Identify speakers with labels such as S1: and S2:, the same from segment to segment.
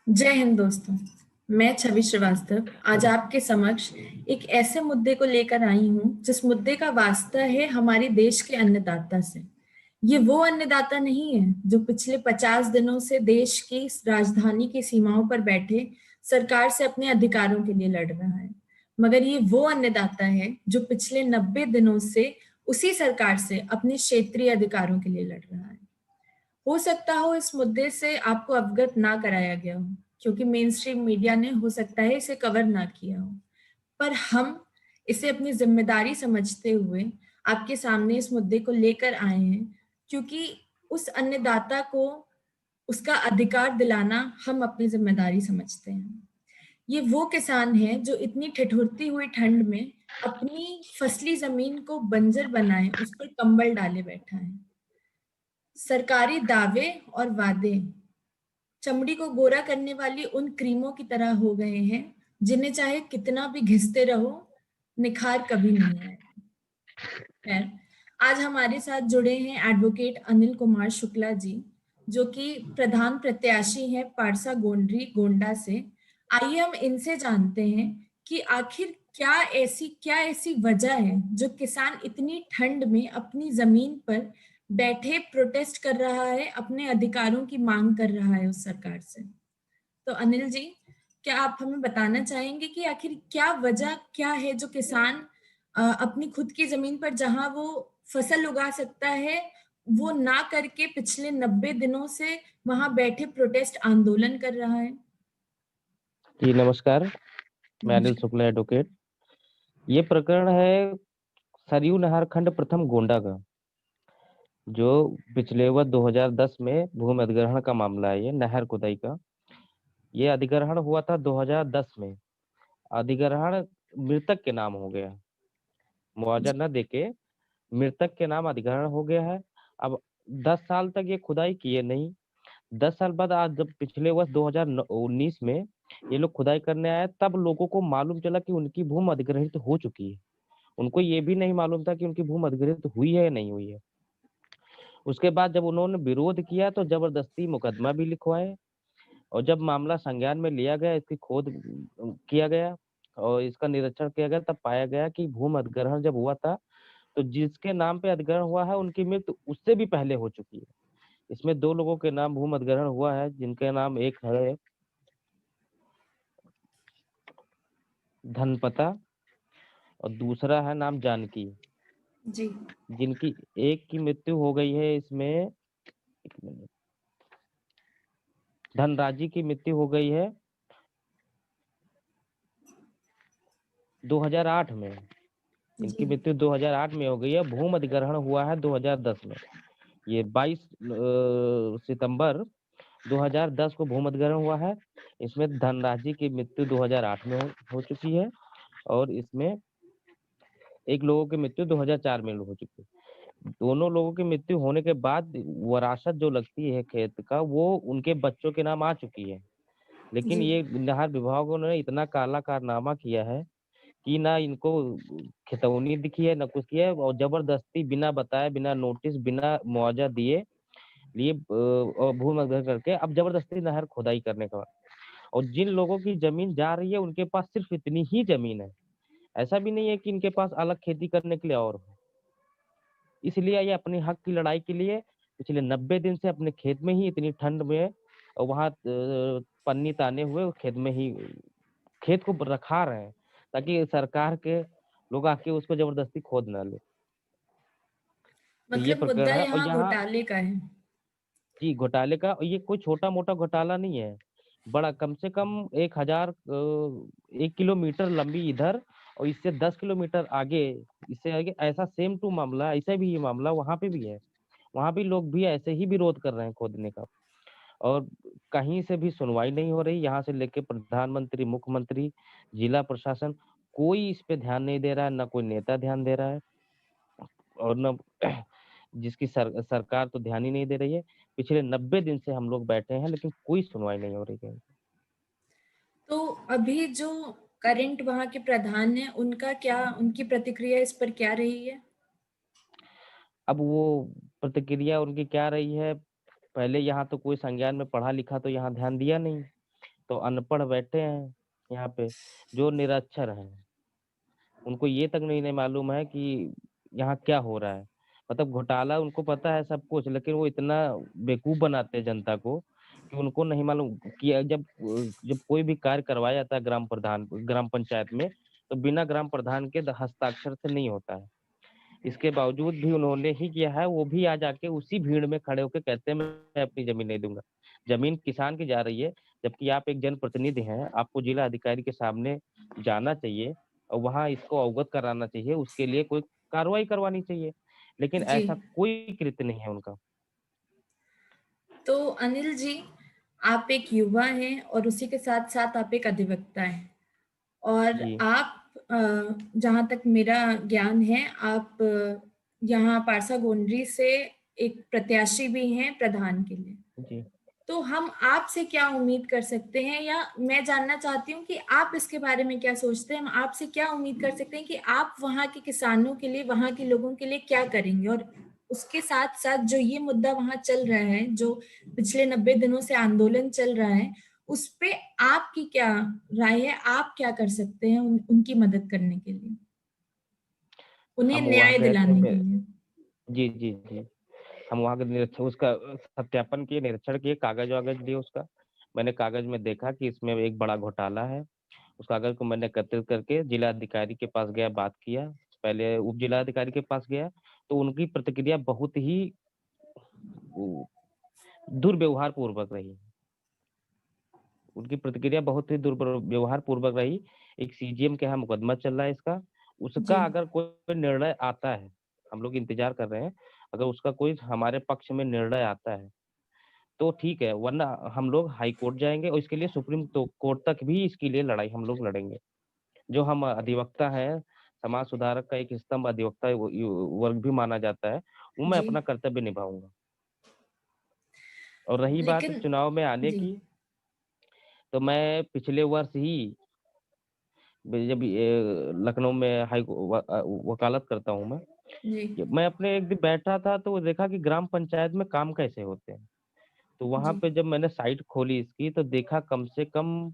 S1: जय हिंद दोस्तों। मैं छवि श्रीवास्तव आज आपके समक्ष एक ऐसे मुद्दे को लेकर आई हूं जिस मुद्दे का वास्ता है हमारे देश के अन्नदाता से। ये वो अन्नदाता नहीं है जो पिछले 50 दिनों से देश की राजधानी की सीमाओं पर बैठे सरकार से अपने अधिकारों के लिए लड़ रहा है, मगर ये वो अन्नदाता है जो पिछले 90 दिनों से उसी सरकार से अपने क्षेत्रीय अधिकारों के लिए लड़ रहा है। हो सकता हो इस मुद्दे से आपको अवगत ना कराया गया हो क्योंकि मेन स्ट्रीम मीडिया ने हो सकता है इसे कवर ना किया हो, पर हम इसे अपनी जिम्मेदारी समझते हुए आपके सामने इस मुद्दे को लेकर आए हैं, क्योंकि उस अन्नदाता को उसका अधिकार दिलाना हम अपनी जिम्मेदारी समझते हैं। ये वो किसान है जो इतनी ठिठुरती हुई ठंड में अपनी फसली जमीन को बंजर बनाए उस पर कंबल डाले बैठा है। सरकारी दावे और वादे चमड़ी को गोरा करने वाली उन क्रीमों की तरह हो गए हैं जिन्हें चाहे कितना भी घिसते रहो, निखार कभी नहीं आएगा। खैर, आज हमारे साथ जुड़े हैं एडवोकेट अनिल कुमार शुक्ला जी, जो कि प्रधान प्रत्याशी हैं पारसा गोंडरी गोंडा से। आइए हम इनसे जानते हैं कि आखिर क्या ऐसी वजह है जो किसान इतनी ठंड में अपनी जमीन पर बैठे प्रोटेस्ट कर रहा है, अपने अधिकारों की मांग कर रहा है उस सरकार से। तो अनिल जी, क्या आप हमें बताना चाहेंगे कि आखिर क्या वजह क्या है जो किसान अपनी खुद की जमीन पर जहां वो फसल उगा सकता है वो ना करके पिछले 90 दिनों से वहां बैठे प्रोटेस्ट आंदोलन कर रहा है?
S2: जी नमस्कार। मैं अनिल
S1: नमस्कार।
S2: शुक्ला एडवोकेट। ये प्रकरण है सरयू नहर खंड प्रथम गोंडा का, जो पिछले वर्ष 2010 में भूमि अधिग्रहण का मामला है। ये नहर खुदाई का ये अधिग्रहण हुआ था 2010 में। अधिग्रहण मृतक के नाम हो गया, मुआवजा
S1: जी।
S2: न देके मृतक के नाम अधिग्रहण हो गया है। अब 10 साल तक ये खुदाई किए नहीं। 10 साल बाद आज जब पिछले वर्ष 2019 में ये लोग खुदाई करने आए, तब लोगों को मालूम चला कि उनकी भूमि अधिग्रहित हो चुकी है। उनको ये भी नहीं मालूम था कि उनकी भूमि अधिग्रहित हुई है या नहीं हुई है। उसके बाद जब उन्होंने विरोध किया तो जबरदस्ती मुकदमा भी लिखवाए, और जब मामला संज्ञान में लिया गया, इसकी खोद किया गया और इसका निरीक्षण किया गया, तब पाया गया कि भूमि अधिग्रहण जब हुआ था तो जिसके नाम पे अधिग्रहण हुआ है उनकी मृत्यु उससे भी पहले हो चुकी है। इसमें दो लोगों के नाम भूमि अधिग्रहण हुआ है, जिनके नाम एक है धनपता और दूसरा है नाम जानकी,
S1: जी।
S2: जिनकी एक की मृत्यु हो गई है। इसमें एक मिनट, धनराजी की मृत्यु हो गई है 2008 में।
S1: जी।
S2: इनकी मृत्यु 2008 में हो गई है। भूमि अधिग्रहण हुआ है 2010 में। ये 22 सितंबर 2010 को भूमि अधिग्रहण हुआ है। इसमें धनराजी की मृत्यु 2008 में हो चुकी है, और इसमें एक लोगों की मृत्यु 2004 में हो चुकी है। दोनों लोगों की मृत्यु होने के बाद वरासत जो लगती है खेत का, वो उनके बच्चों के नाम आ चुकी है। लेकिन
S1: जी।
S2: ये नहर विभागों ने इतना काला कारनामा किया है कि ना इनको खितौनी दिखी है, ना कुछ किया है, और जबरदस्ती बिना बताए, बिना नोटिस, बिना मुआवजा दिए लिए और भूमि अधिग्रहण करके अब जबरदस्ती नहर खुदाई करने का। और जिन लोगों की जमीन जा रही है उनके पास सिर्फ इतनी ही जमीन है। ऐसा भी नहीं है कि इनके पास अलग खेती करने के लिए और हो। इसलिए ये अपने हक की लड़ाई के लिए पिछले 90 दिन से अपने खेत में ही इतनी ठंड में और वहां पन्नी ताने हुए खेत में ही खेत को रखा रहे हैं, ताकि सरकार के लोग आके उसको जबरदस्ती खोद ना ले। तो ये
S1: मतलब
S2: प्रकरण
S1: मुद्दा
S2: है। और
S1: यहाँ
S2: यहाँ
S1: घोटाले का है।
S2: जी घोटाले का, और ये कोई छोटा मोटा घोटाला नहीं है। बड़ा, कम से कम 1 किलोमीटर लंबी इधर, और इससे 10 किलोमीटर आगे, इससे आगे ऐसा सेम टू मामला, ऐसा भी ये मामला वहां पे भी है। वहां भी लोग भी ऐसे ही विरोध कर रहे हैं खोदने का, और कहीं से भी सुनवाई नहीं हो रही। यहाँ से लेके प्रधानमंत्री, मुख्यमंत्री, जिला प्रशासन, कोई इस पे ध्यान नहीं दे रहा है, ना कोई नेता ध्यान दे रहा है, और न जिसकी सरकार तो ध्यान ही नहीं दे रही है। पिछले 90 दिन से हम लोग बैठे हैं, लेकिन कोई सुनवाई नहीं हो रही है।
S1: तो अभी जो करंट वहाँ के प्रधान है उनका क्या, उनकी प्रतिक्रिया इस पर क्या रही है?
S2: अब वो प्रतिक्रिया उनकी क्या रही है, पहले यहाँ तो कोई संज्ञान में पढ़ा लिखा तो यहाँ ध्यान दिया नहीं। तो अनपढ़ बैठे हैं यहाँ पे, जो निरक्षर हैं, उनको ये तक नहीं मालूम है कि यहाँ क्या हो रहा है। मतलब घोटाला उनको पता है सब कुछ, लेकिन वो इतना बेवकूफ बनाते हैं जनता को कि उनको नहीं मालूम कि जब जब कोई भी कार्य करवाया जाता है ग्राम पंचायत में, तो बिना ग्राम प्रधान के हस्ताक्षर से नहीं होता है। इसके बावजूद भी उन्होंने ही किया है, वो भी आ जाके उसी भीड़ में खड़े होकर कहते हैं मैं अपनी जमीन नहीं दूंगा। जमीन किसान की जा रही है, जबकि आप एक जनप्रतिनिधि हैं, आपको जिला अधिकारी के सामने जाना चाहिए और वहां इसको अवगत कराना चाहिए, उसके लिए कोई कार्रवाई करवानी चाहिए, लेकिन
S1: जी।
S2: ऐसा कोई कृत्य नहीं है उनका।
S1: तो अनिल जी, आप एक युवा हैं और उसी के साथ साथ आप एक अधिवक्ता हैं, और
S2: जी
S1: आप जहाँ तक मेरा ज्ञान है, आप यहाँ पारसा गोंडरी से एक प्रत्याशी भी हैं प्रधान के लिए।
S2: जी
S1: तो हम आपसे क्या उम्मीद कर सकते हैं, या मैं जानना चाहती हूँ कि आप इसके बारे में क्या सोचते हैं? हम आपसे क्या उम्मीद कर सकते हैं कि आप वहाँ के किसानों के लिए, वहाँ के लोगों के लिए क्या करेंगे? और उसके साथ साथ जो ये मुद्दा वहाँ चल रहा है, जो पिछले 90 दिनों से आंदोलन चल रहा है, उस पे आपकी क्या राय है? आप क्या कर सकते हैं उनकी मदद करने के लिए, उन्हें
S2: हम वहां
S1: न्याय
S2: गए थे
S1: दिलाने के लिए?
S2: जी जी जी। हम वहाँ के निरीक्षण उसका सत्यापन किए, निरीक्षण किए, कागज वागज दिए उसका। मैंने कागज में देखा कि इसमें एक बड़ा घोटाला है। उस कागज को मैंने एकत्रित करके जिला अधिकारी के पास गया, बात किया। पहले उप जिला अधिकारी के पास गया, तो उनकी प्रतिक्रिया बहुत ही दुर्व्यवहार पूर्वक रही। उनकी प्रतिक्रिया बहुत ही दुर्व्यवहार पूर्वक रही। एक सीजीएम के यहाँ मुकदमा चल रहा है इसका,
S1: जी।
S2: उसका अगर कोई निर्णय आता है, हम लोग इंतजार कर रहे हैं, अगर उसका कोई हमारे पक्ष में निर्णय आता है तो ठीक है, वरना हम लोग हाई कोर्ट जाएंगे और इसके लिए सुप्रीम कोर्ट तक भी इसके लिए लड़ाई हम लोग लड़ेंगे। जो हम अधिवक्ता हैं, समाज सुधारक का एक स्तंभ अधिवक्ता वर्ग भी माना जाता है, वो मैं
S1: जी।
S2: अपना कर्तव्य निभाऊंगा। और रही बात
S1: लेकिन
S2: चुनाव में आने
S1: जी।
S2: की, तो मैं पिछले वर्ष ही जब लखनऊ में वकालत करता हूँ मैं,
S1: जी।
S2: कि मैं अपने एक दिन बैठा था तो देखा कि ग्राम पंचायत में काम कैसे होते हैं। तो वहां
S1: जी।
S2: पे जब मैंने साइट खोली इसकी, तो देखा कम से कम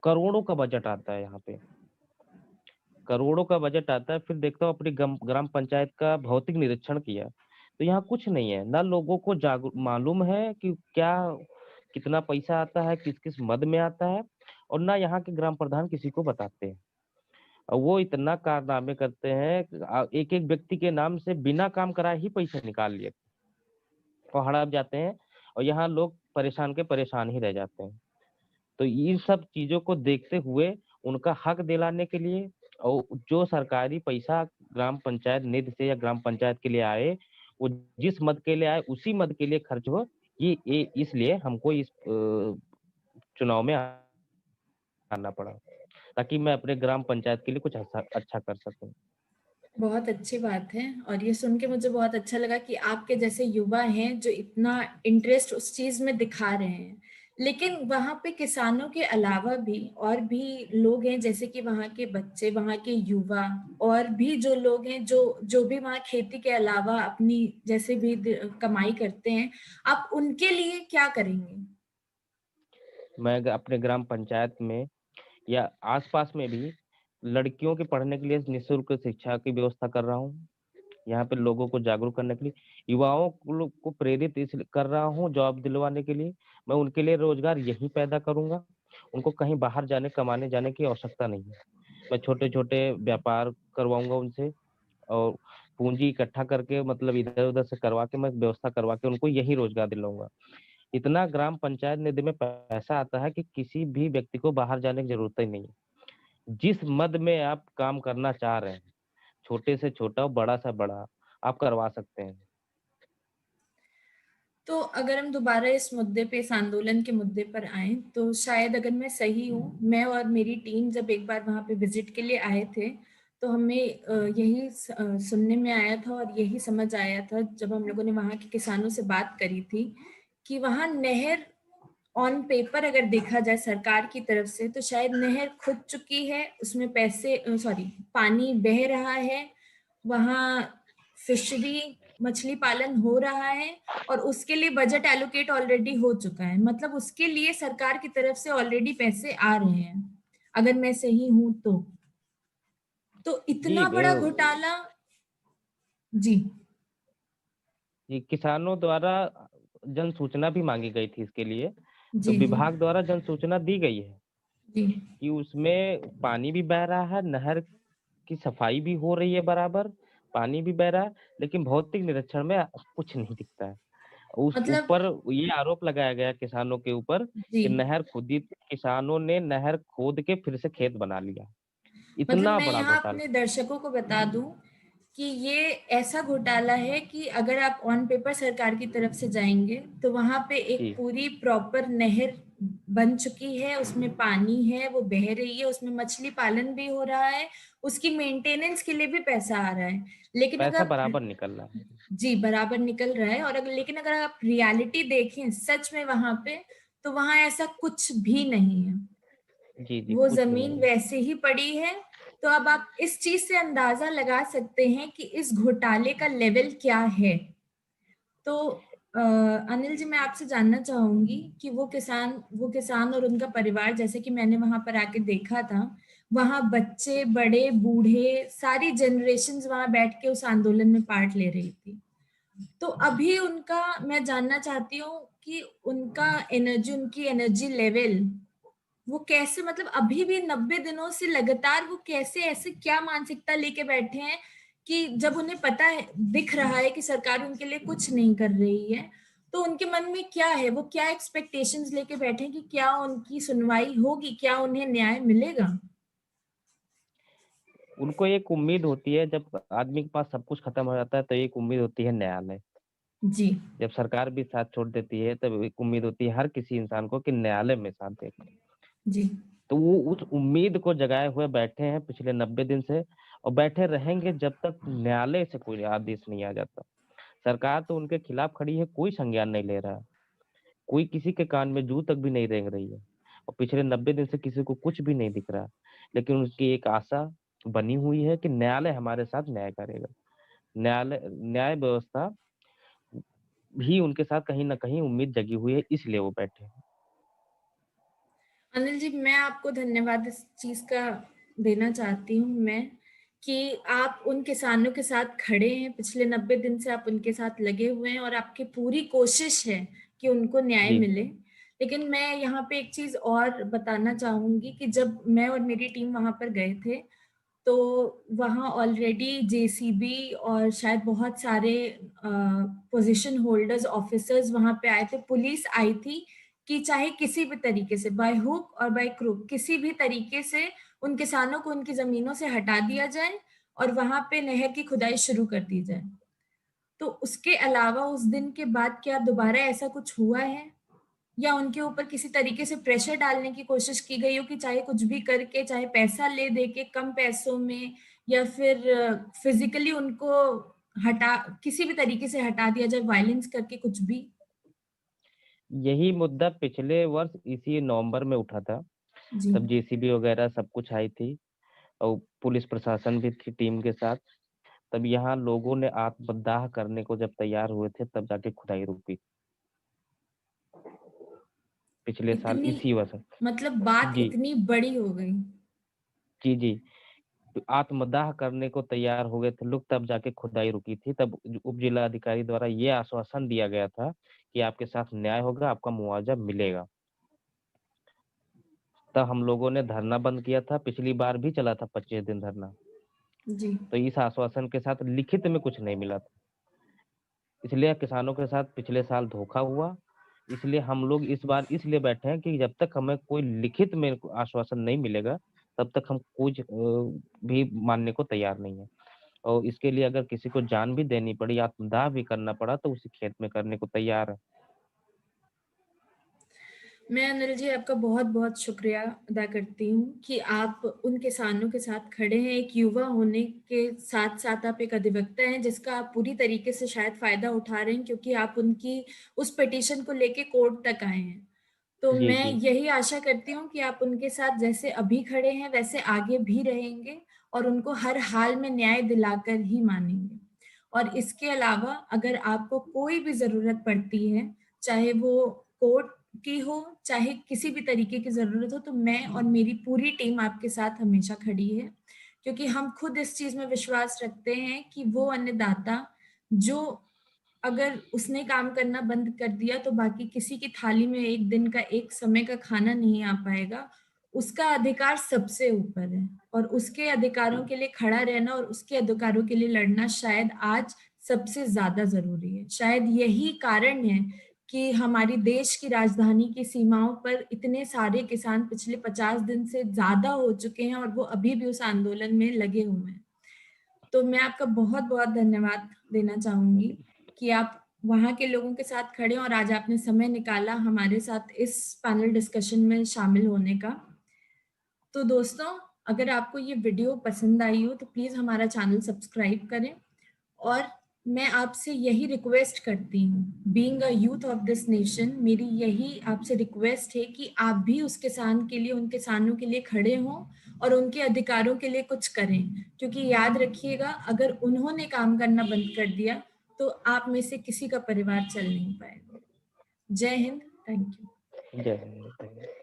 S2: करोड़ों का बजट आता है यहाँ पे, करोड़ों का बजट आता है। फिर देखता हूँ अपनी ग्राम पंचायत का भौतिक निरीक्षण किया, तो यहाँ कुछ नहीं है। ना लोगों को जागरूक मालूम है कि क्या कितना पैसा आता है, किस किस मद में आता है, और ना यहाँ के ग्राम प्रधान किसी को बताते हैं। और वो इतना कारनामे करते हैं, एक एक व्यक्ति के नाम से बिना काम कराए ही पैसे निकाल लिए और हड़प जाते हैं, और यहाँ लोग परेशान के परेशान ही रह जाते हैं। तो इन सब चीजों को देखते हुए उनका हक दिलाने के लिए, और जो सरकारी पैसा ग्राम पंचायत निधि से या ग्राम पंचायत के लिए आए, वो जिस मद के लिए आए उसी मद के लिए खर्च हो, ये इसलिए हमको इस चुनाव में आना पड़ा, ताकि मैं अपने ग्राम पंचायत के लिए कुछ अच्छा कर सकूं।
S1: बहुत अच्छी बात है, और ये सुन के मुझे बहुत अच्छा लगा कि आपके जैसे युवा हैं जो इतना इंटरेस्ट उस चीज में दिखा रहे हैं। लेकिन वहां पे किसानों के अलावा भी और भी लोग हैं, जैसे कि वहां के बच्चे, वहां के युवा, और भी जो लोग हैं जो जो भी वहां खेती के अलावा अपनी जैसे भी कमाई करते हैं, आप उनके लिए क्या करेंगे?
S2: मैं अपने ग्राम पंचायत में या आसपास में भी लड़कियों के पढ़ने के लिए निःशुल्क शिक्षा की व्यवस्था कर रहा हूँ। यहाँ पे लोगों को जागरूक करने के लिए, युवाओं को प्रेरित इस कर रहा हूँ जॉब दिलवाने के लिए। मैं उनके लिए रोजगार यही पैदा करूंगा, उनको कहीं बाहर जाने कमाने जाने की आवश्यकता नहीं है। मैं छोटे छोटे व्यापार करवाऊंगा उनसे, और पूंजी इकट्ठा करके, मतलब इधर उधर से करवा के, मैं व्यवस्था करवा के उनको यही रोजगार दिलाऊंगा। इतना ग्राम पंचायत निधि में पैसा आता है कि किसी भी व्यक्ति को बाहर जाने की जरूरत ही नहीं है। जिस मद में आप काम करना चाह रहे हैं, छोटे से छोटा बड़ा सा बड़ा, आप करवा सकते हैं।
S1: तो अगर हम दोबारा इस मुद्दे पे, इस आंदोलन के मुद्दे पर आए, तो शायद अगर मैं सही हूँ, मैं और मेरी टीम जब एक बार वहां पे विजिट के लिए आए थे, तो हमें यही सुनने में आया था और यही समझ आया था जब हम लोगों ने वहां के किसानों से बात करी थी, कि वहां नहर ऑन पेपर अगर देखा जाए सरकार की तरफ से, तो शायद नहर खुद चुकी है, उसमें पैसे, सॉरी, पानी बह रहा है, वहां फिशरी मछली पालन हो रहा है और उसके लिए बजट एलोकेट ऑलरेडी हो चुका है, मतलब उसके लिए सरकार की तरफ से ऑलरेडी पैसे आ रहे हैं, अगर मैं सही हूं तो
S2: जी
S1: इतना बड़ा घोटाला। जी
S2: जी, किसानों द्वारा जन सूचना भी मांगी गई थी इसके लिए, तो
S1: जी जी
S2: विभाग द्वारा जन सूचना दी गई है
S1: जी।
S2: कि उसमें पानी भी बह रहा है, नहर की सफाई भी हो रही है बराबर, पानी भी बह रहा है, लेकिन भौतिक निरीक्षण में कुछ नहीं दिखता है। उस
S1: मतलब
S2: ऊपर ये आरोप लगाया गया किसानों के ऊपर
S1: जी,
S2: कि नहर खुदी थी, किसानों ने नहर खोद के फिर से खेत बना लिया।
S1: मतलब
S2: इतना
S1: मैं
S2: बड़ा
S1: यहाँ
S2: घोटाला।
S1: अपने दर्शकों को बता दूं कि ये ऐसा घोटाला है कि अगर आप ऑन पेपर सरकार की तरफ से जाएंगे तो वहां पे एक
S2: जी,
S1: पूरी प्रॉपर नहर बन चुकी है, उसमें पानी है, वो बह रही है, उसमें मछली पालन भी हो रहा है, उसकी मेंटेनेंस के लिए भी पैसा आ रहा है। लेकिन
S2: पैसा
S1: अगर
S2: बराबर निकल रहा है।
S1: जी बराबर निकल रहा है, और अगर लेकिन अगर आप रियलिटी देखें सच में वहां पे, तो वहां ऐसा कुछ भी नहीं है,
S2: जी जी,
S1: वो
S2: कुछ भी
S1: जमीन
S2: नहीं है।
S1: वैसे ही पड़ी है। तो अब आप इस चीज से अंदाजा लगा सकते हैं कि इस घोटाले का लेवल क्या है। तो अनिल जी, मैं आपसे जानना चाहूंगी कि वो किसान और उनका परिवार, जैसे कि मैंने वहां पर आके देखा था, वहां बच्चे बड़े बूढ़े सारी जनरेशन्स वहां बैठ के उस आंदोलन में पार्ट ले रही थी। तो अभी उनका मैं जानना चाहती हूँ कि उनकी एनर्जी लेवल वो कैसे, मतलब अभी भी 90 दिनों से लगातार वो कैसे, ऐसे क्या मानसिकता लेके बैठे हैं कि जब उन्हें पता है, दिख रहा है कि सरकार उनके लिए कुछ नहीं कर रही है, तो उनके मन में क्या है, वो क्या एक्सपेक्टेशंस लेके बैठे हैं कि क्या उनकी सुनवाई होगी, क्या उन्हें न्याय मिलेगा।
S2: उनको एक उम्मीद होती है, जब आदमी के पास सब कुछ खत्म हो जाता है तो एक उम्मीद होती है न्यायालय।
S1: जी
S2: जब सरकार भी साथ छोड़ देती है तब एक उम्मीद होती है हर किसी इंसान को कि न्यायालय में साथ देगा।
S1: जी।
S2: तो वो उस उम्मीद को जगाए हुए बैठे हैं पिछले 90 दिन से, और बैठे रहेंगे जब तक न्यायालय से कोई आदेश नहीं आ जाता। सरकार तो उनके खिलाफ खड़ी है, कोई संज्ञान नहीं ले रहा है, कोई किसी के कान में जू तक भी नहीं रेंग रही है, और पिछले 90 दिन से किसी को कुछ भी नहीं दिख रहा। लेकिन उनकी एक आशा बनी हुई है कि न्यायालय हमारे साथ न्याय करेगा। न्याय व्यवस्था भी उनके साथ कहीं ना कहीं उम्मीद जगी हुई है, इसलिए वो बैठे हैं।
S1: अनिल जी, मैं आपको धन्यवाद इस चीज का देना चाहती हूँ मैं, कि आप उन किसानों के साथ खड़े हैं, पिछले 90 दिन से आप उनके साथ लगे हुए हैं और आपकी पूरी कोशिश है कि उनको न्याय
S2: जी
S1: मिले। लेकिन मैं यहाँ पे एक चीज और बताना चाहूंगी कि जब मैं और मेरी टीम वहां पर गए थे, तो वहाँ ऑलरेडी जेसीबी और शायद बहुत सारे पोजीशन होल्डर्स ऑफिसर्स वहां पे आए थे, पुलिस आई थी कि चाहे किसी भी तरीके से, बाय हुक और बाय क्रूक, किसी भी तरीके से उन किसानों को उनकी जमीनों से हटा दिया जाए और वहां पे नहर की खुदाई शुरू कर दी जाए। तो उसके अलावा उस दिन के बाद क्या दोबारा ऐसा कुछ हुआ है, या उनके ऊपर किसी तरीके से प्रेशर डालने की कोशिश की गई हो कि चाहे कुछ भी करके, चाहे पैसा ले दे के कम पैसों में, या फिर फिजिकली उनको हटा, किसी भी तरीके से हटा दिया जाए, वायलेंस करके कुछ भी।
S2: यही मुद्दा पिछले वर्ष इसी नवंबर में उठा था।
S1: जी।
S2: तब जेसीबी वगैरह सब कुछ आई थी, और पुलिस प्रशासन भी थी टीम के साथ। तब यहाँ लोगों ने आत्मदाह करने को जब तैयार हुए थे, तब जाके खुदाई रुकी, पिछले साल
S1: इतनी,
S2: इसी वर्ष।
S1: मतलब बात
S2: जी
S1: इतनी बड़ी हो गई।
S2: जी जी, तो आत्मदाह करने को तैयार हो गए थे लोग, तब जाके खुदाई रुकी थी। तब उप जिला अधिकारी द्वारा ये आश्वासन दिया गया था कि आपके साथ न्याय होगा, आपका मुआवजा मिलेगा। तब हम लोगों ने धरना बंद किया था, पिछली बार भी चला था 25 दिन धरना।
S1: जी।
S2: तो इस आश्वासन के साथ लिखित में कुछ नहीं मिला था, इसलिए किसानों के साथ पिछले साल धोखा हुआ। इसलिए हम लोग इस बार इसलिए बैठे हैं कि जब तक हमें कोई लिखित में आश्वासन नहीं मिलेगा, तब तक हम कुछ भी मानने को तैयार नहीं है। और इसके लिए अगर किसी को जान भी देनी पड़ी, आत्मदाह भी करना पड़ा, तो उसी खेत में करने को तैयार है।
S1: मैं अनिल जी आपका बहुत बहुत शुक्रिया अदा करती हूँ कि आप उन किसानों के साथ खड़े हैं, एक युवा होने के साथ साथ आप एक अधिवक्ता हैं जिसका आप पूरी तरीके से शायद फायदा उठा रहे हैं, क्योंकि आप उनकी उस पिटीशन को लेके कोर्ट तक आए हैं। तो
S2: जी
S1: मैं
S2: जी
S1: यही आशा करती हूँ कि आप उनके साथ जैसे अभी खड़े हैं वैसे आगे भी रहेंगे और उनको हर हाल में न्याय दिलाकर ही मानेंगे। और इसके अलावा अगर आपको कोई भी जरूरत पड़ती है, चाहे वो कोर्ट की हो, चाहे किसी भी तरीके की जरूरत हो, तो मैं और मेरी पूरी टीम आपके साथ हमेशा खड़ी है, क्योंकि हम खुद इस चीज में विश्वास रखते हैं कि वो अन्नदाता जो अगर उसने काम करना बंद कर दिया तो बाकी किसी की थाली में एक दिन का, एक समय का खाना नहीं आ पाएगा। उसका अधिकार सबसे ऊपर है और उसके अधिकारों के लिए खड़ा रहना और उसके अधिकारों के लिए लड़ना शायद आज सबसे ज्यादा जरूरी है। शायद यही कारण है कि हमारी देश की राजधानी की सीमाओं पर इतने सारे किसान पिछले 50 दिन से ज्यादा हो चुके हैं और वो अभी भी उस आंदोलन में लगे हुए हैं। तो मैं आपका बहुत बहुत धन्यवाद देना चाहूंगी कि आप वहाँ के लोगों के साथ खड़े और आज आपने समय निकाला हमारे साथ इस पैनल डिस्कशन में शामिल होने का। तो दोस्तों, अगर आपको ये वीडियो पसंद आई हो तो प्लीज हमारा चैनल सब्सक्राइब करें और मैं आपसे यही रिक्वेस्ट करती हूँ, being a youth of this nation, मेरी यही आपसे रिक्वेस्ट है कि आप भी उस किसान के लिए, उन किसानों के लिए खड़े हों और उनके अधिकारों के लिए कुछ करें, क्योंकि याद रखिएगा अगर उन्होंने काम करना बंद कर दिया तो आप में से किसी का परिवार चल नहीं पाएगा। जय हिंद, थैंक यू।
S2: जय हिंद।